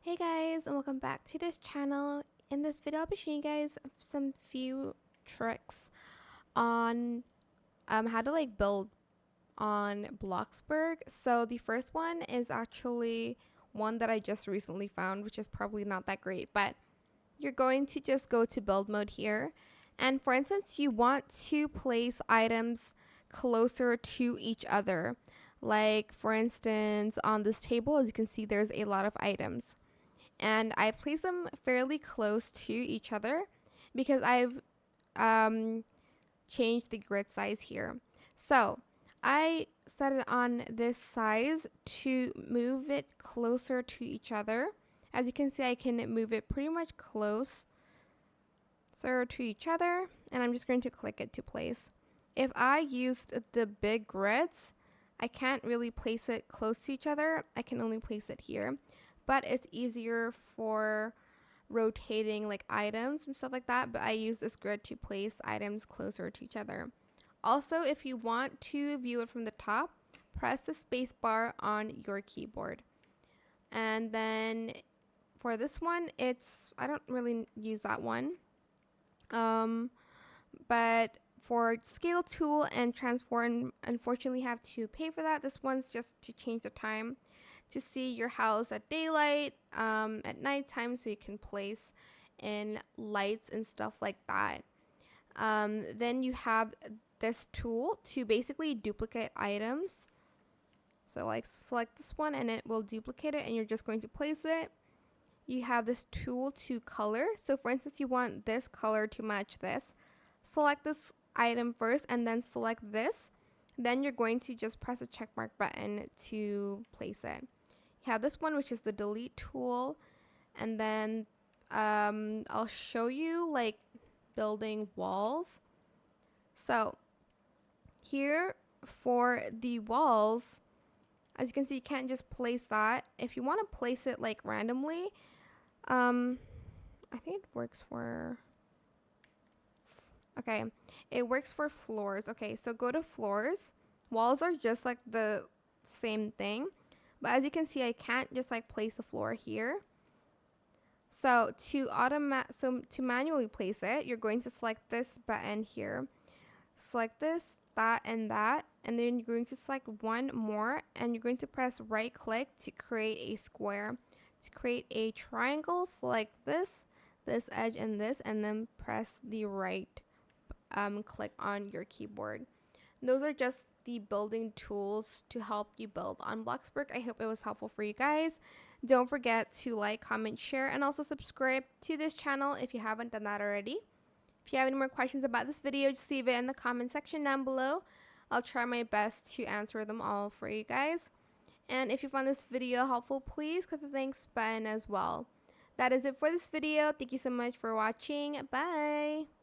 Hey guys, and welcome back to this channel. In this video, I'll be showing you guys some few tricks on how to build on Bloxburg. So the first one is actually one that I just recently found, which is probably not that great, but you're going to just go to build mode here. And for instance, you want to place items closer to each other. Like for instance, on this table, as you can see, there's a lot of items and I place them fairly close to each other because I've changed the grid size here. So I set it on this size to move it closer to each other. As you can see, I can move it pretty much closer to each other, and I'm just going to click it to place. If I used the big grids, I can't really place it close to each other. I can only place it here, but it's easier for rotating like items and stuff like that. But I use this grid to place items closer to each other. Also, if you want to view it from the top, press the space bar on your keyboard. And then for this one, I don't really use that one. But for scale tool and transform, unfortunately have to pay for that. This one's just to change the time to see your house at daylight, at nighttime, so you can place in lights and stuff like that. Then you have this tool to basically duplicate items. So select this one and it will duplicate it, and you're just going to place it. You have this tool to color. So for instance, you want this color to match this. Select this item first and then select this. Then you're going to just press the check mark button to place it. You have this one, which is the delete tool. And then I'll show you building walls. So here for the walls, as you can see, you can't just place that. If you want to place it randomly, I think it works for, okay, it works for floors. Okay, so go to floors. Walls are just like the same thing, but as you can see, I can't just place the floor here. So to manually place it, you're going to select this button here. Select this, that, and that, and then you're going to select one more, and you're going to press right click to create a square. To create a triangle, select this edge, and this, and then press the right click on your keyboard. Those are just the building tools to help you build on Bloxburg. I hope it was helpful for you guys. Don't forget to like, comment, share, and also subscribe to this channel if you haven't done that already. If you have any more questions about this video, just leave it in the comment section down below. I'll try my best to answer them all for you guys. And if you found this video helpful, please click the thanks button as well. That is it for this video. Thank you so much for watching. Bye!